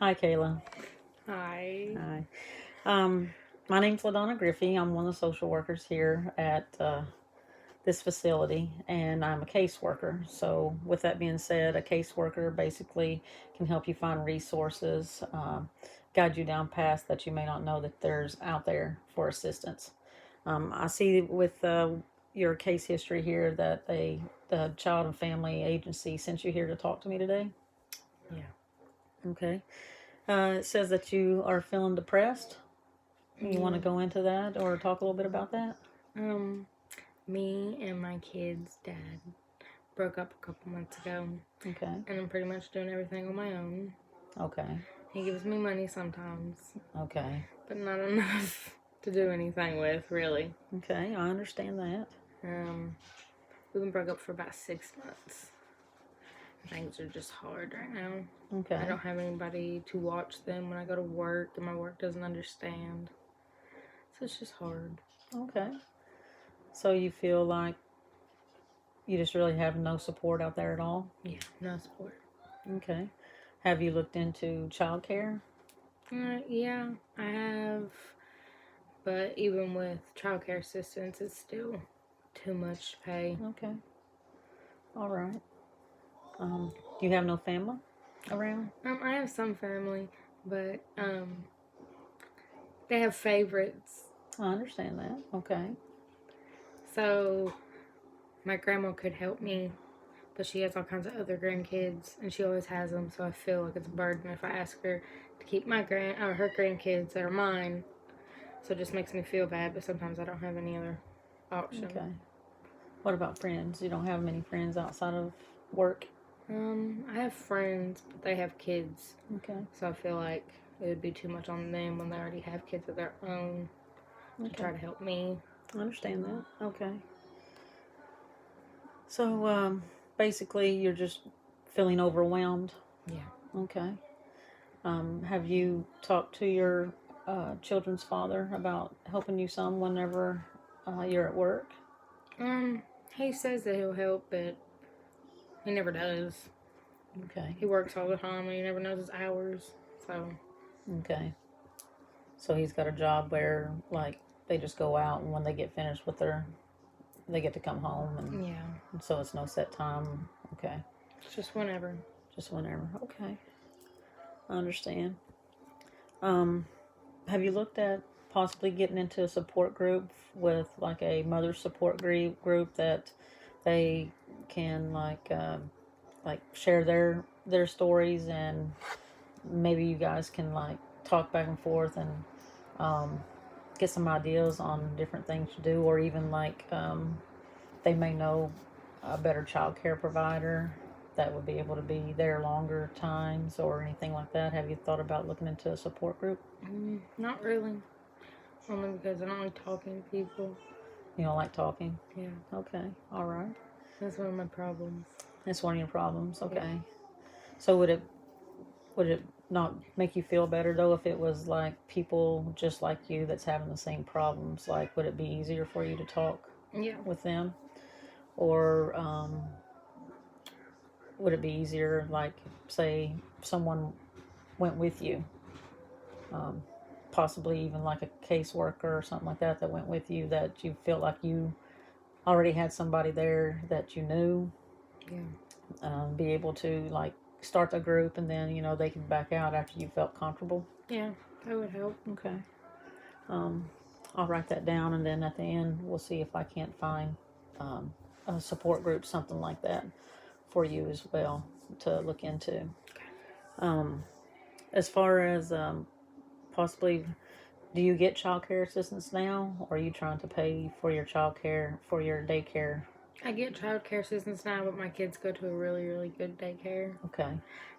Hi, Kayla. Hi. Hi. Um, my name's LaDonna Griffey. I'm one of the social workers here at this facility, and I'm a caseworker. So, with that being said, a caseworker basically can help you find resources, guide you down paths that you may not know that there's out there for assistance. I see with your case history here that the Child and Family Agency sent you here to talk to me today. Yeah. Okay. It says that you are feeling depressed. You want to Yeah. go into that or talk a little bit about that? Um, Me and my kid's dad broke up a couple months ago, Okay. and I'm pretty much doing everything on my own. Okay. He gives me money sometimes, Okay. but not enough to do anything with, really. Okay. I understand that. Um, we've been broke up for about 6 months. Things are just hard right now. I Okay. don't have anybody to watch them when I go to work, and my work doesn't understand. So it's just hard. Okay. So you feel like you just really have no support out there at all? Yeah, no support. Okay. Have you looked into childcare? Yeah, I have. But even with childcare assistance, it's still too much to pay. Okay. All right. Do you have no family around? I have some family, but they have favorites. I understand that. Okay. So my grandma could help me, but she has all kinds of other grandkids, and she always has them. So I feel like it's a burden if I ask her to keep her grandkids that are mine. So it just makes me feel bad. But sometimes I don't have any other option. Okay. What about friends? You don't have many friends outside of work? I have friends, but they have kids. Okay. So I feel like it would be too much on them when they already have kids of their own to try to help me. I understand that. Okay. So basically, you're just feeling overwhelmed. Yeah. Okay. Have you talked to your children's father about helping you some whenever you're at work? Um, he says that he'll help, but he never does. Okay. He works all the time and he never knows his hours. So, Okay. So he's got a job where, like, they just go out and when they get finished with they get to come home, yeah, and so it's no set time. Okay. it's just whenever. Just whenever. Okay. I understand. Um, have you looked at possibly getting into a support group with like a mother support group that they can like share their stories, and maybe you guys can like talk back and forth and um, get some ideas on different things to do, or even like they may know a better child care provider that would be able to be there longer times or anything like that. Have you thought about looking into a support group? Not really. Only because I don't like talking to people. You don't like talking? Yeah, Okay, all right. that's one of my problems. That's one of your problems. Yeah. Okay. So would it not make you feel better though if it was like people just like you that's having the same problems? Like, would it be easier for you to talk Yeah. with them, or would it be easier, like, say someone went with you, um, possibly even like a caseworker or something like that went with you, that you feel like you already had somebody there that you knew, Yeah. be able to like start the group and then they can back out after you felt comfortable. Yeah, that would help. Okay. um, I'll write that down, and then at the end we'll see if I can't find um, a support group, something like that, for you as well to look into. um, as far as possibly, do you get child care assistance now, or are you trying to pay for your child care for your daycare? I get child care assistance now, but my kids go to a really, really good daycare. Okay.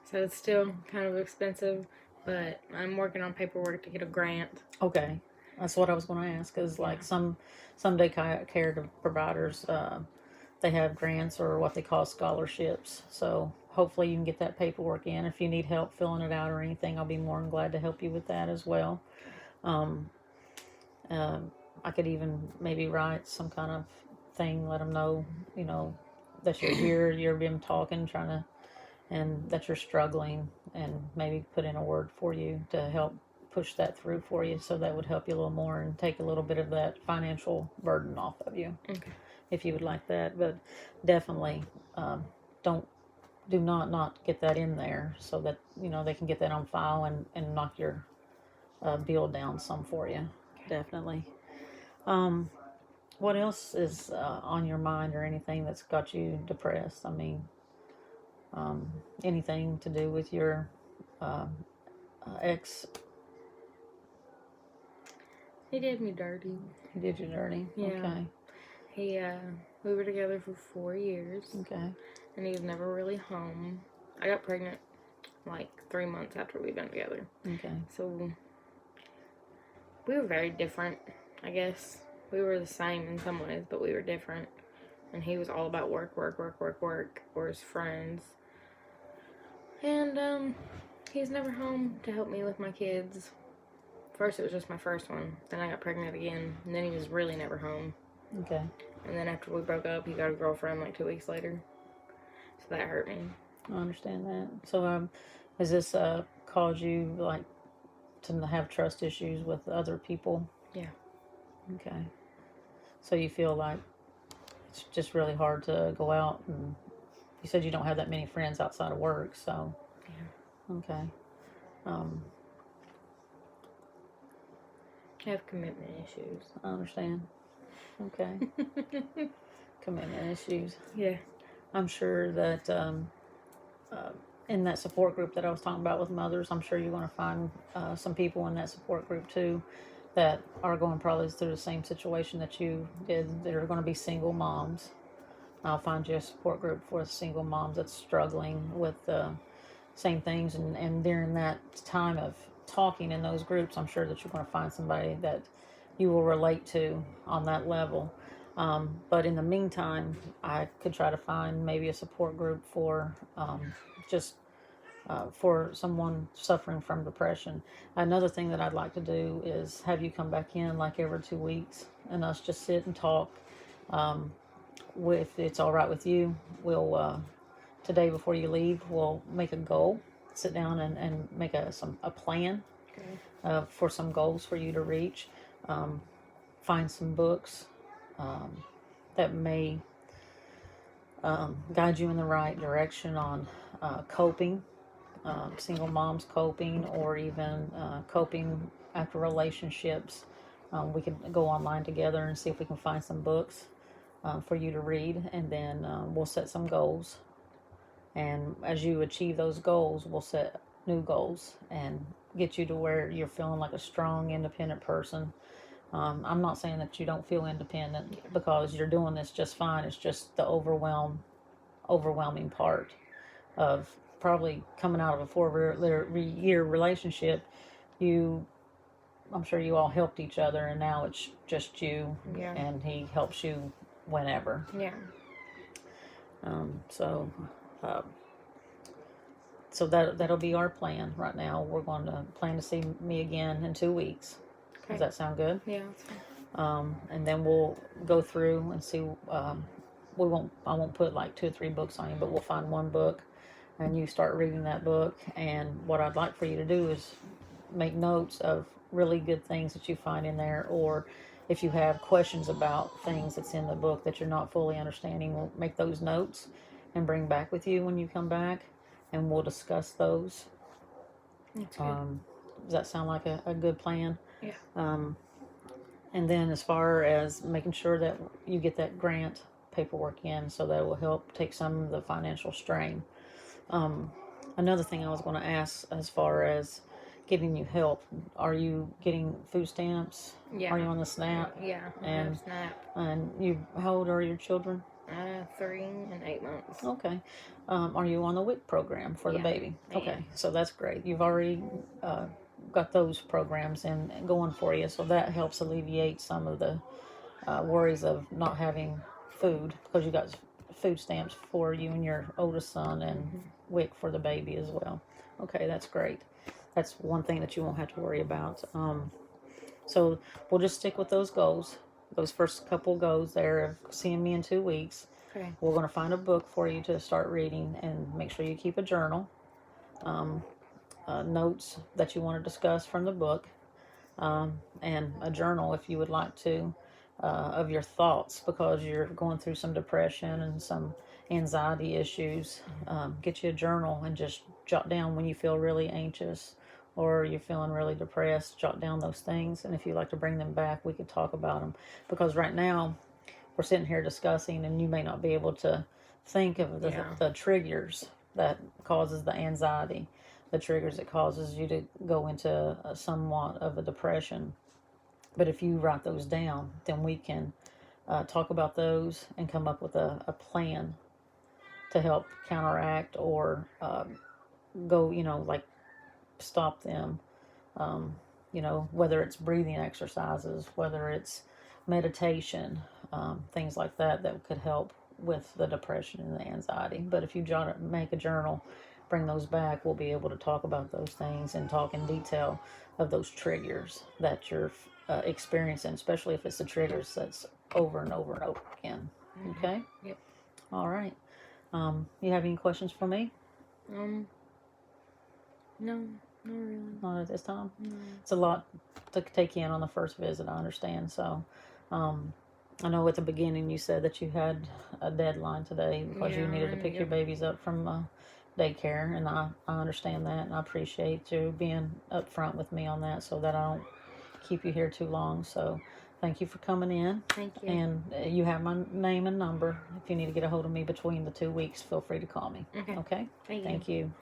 So it's still kind of expensive, but I'm working on paperwork to get a grant. Okay. That's what I was going to ask. Is like some daycare providers, they have grants or what they call scholarships. So hopefully you can get that paperwork in. If you need help filling it out or anything, I'll be more than glad to help you with that as well. Um, uh, I could even maybe write some kind of thing, let them know, you know, that you're here, you've been talking, trying to, and that you're struggling, and maybe put in a word for you to help push that through for you, so that would help you a little more and take a little bit of that financial burden off of you, Okay. if you would like that. But definitely, don't do not get that in there, so that they can get that on file and knock your bill down some for you. Definitely. Um, what else is on your mind, or anything that's got you depressed? I mean, anything to do with your uh, ex? He did me dirty. He did you dirty? Yeah. Okay. He, we were together for 4 years. Okay. And he was never really home. I got pregnant like 3 months after we'd been together. Okay. So we were very different, I guess. We were the same in some ways, but we were different. And he was all about work, or his friends. And he's never home to help me with my kids. First, it was just my first one. Then I got pregnant again. And then he was really never home. Okay. And then after we broke up, he got a girlfriend like 2 weeks later. So that hurt me. I understand that. So, has this caused you like to have trust issues with other people? Yeah. Okay. So you feel like it's just really hard to go out, and you said you don't have that many friends outside of work, so. Yeah. Okay. I have commitment issues. I understand. Okay. Commitment issues. Yeah. I'm sure that in that support group that I was talking about with mothers, I'm sure you're going to find some people in that support group too that are going probably through the same situation that you did, that are going to be single moms. I'll find you a support group for single moms that's struggling with the same things. And during that time of talking in those groups, I'm sure that you're going to find somebody that you will relate to on that level. But in the meantime, I could try to find maybe a support group for just for someone suffering from depression. Another thing that I'd like to do is have you come back in like every 2 weeks, and us just sit and talk. If it's all right with you, we'll today before you leave, we'll make a goal, sit down and make a plan. Okay. For some goals for you to reach. Find some books that may guide you in the right direction on coping, single moms coping, or even coping after relationships. We can go online together and see if we can find some books for you to read, and then we'll set some goals. And as you achieve those goals, we'll set new goals and get you to where you're feeling like a strong, independent person. I'm not saying that you don't feel independent, because you're doing this just fine. It's just the overwhelming part of probably coming out of a 4-year relationship. I'm sure you all helped each other, and now it's just you, Yeah. and he helps you whenever. Yeah. So that'll be our plan right now. We're going to plan to see me again in 2 weeks. Okay. Does that sound good? Yeah, that's fine. And then we'll go through and see. I won't put like 2 or 3 books on you, but we'll find one book, and you start reading that book. And what I'd like for you to do is make notes of really good things that you find in there, or if you have questions about things that's in the book that you're not fully understanding, we'll make those notes and bring back with you when you come back, and we'll discuss those. That's good. Does that sound like a good plan? Yeah. And then as far as making sure that you get that grant paperwork in, so that it will help take some of the financial strain. Another thing I was going to ask, as far as getting you help, are you getting food stamps? Yeah. Are you on the SNAP? Yeah. I And- have SNAP. And how old are your children? 3 and 8 months. Okay. Are you on the WIC program for the Yeah, baby? I Okay, am. so that's great. You've already got those programs in going for you, so that helps alleviate some of the worries of not having food, because you got food stamps for you and your oldest son, and WIC for the baby as well. Okay, that's great. That's one thing that you won't have to worry about. So we'll just stick with those goals. Those first couple goals there of seeing me in 2 weeks. Okay. We're going to find a book for you to start reading, and make sure you keep a journal. notes that you want to discuss from the book, and a journal if you would like to, of your thoughts, because you're going through some depression and some anxiety issues. Get you a journal and just jot down when you feel really anxious or you're feeling really depressed. Jot down those things, and if you'd like to bring them back, we could talk about them, because right now we're sitting here discussing and you may not be able to think of the triggers that causes the anxiety, the triggers that causes you to go into somewhat of a depression. But if you write those down, then we can talk about those and come up with a plan to help counteract or go, like stop them. Whether it's breathing exercises, whether it's meditation, things like that could help with the depression and the anxiety. But if you make a journal, bring those back, we'll be able to talk about those things and talk in detail of those triggers that you're experiencing, especially if it's the triggers that's over and over and over again. Okay? Yep. All right. You have any questions for me? No, not really. Not at this time? No. It's a lot to take in on the first visit, I understand. So, I know at the beginning you said that you had a deadline today because you needed to pick your babies up from daycare, and I understand that, and I appreciate you being upfront with me on that so that I don't keep you here too long. So, thank you for coming in. Thank you. And you have my name and number. If you need to get a hold of me between the 2 weeks, feel free to call me. Okay. Okay? Thank you. Thank you.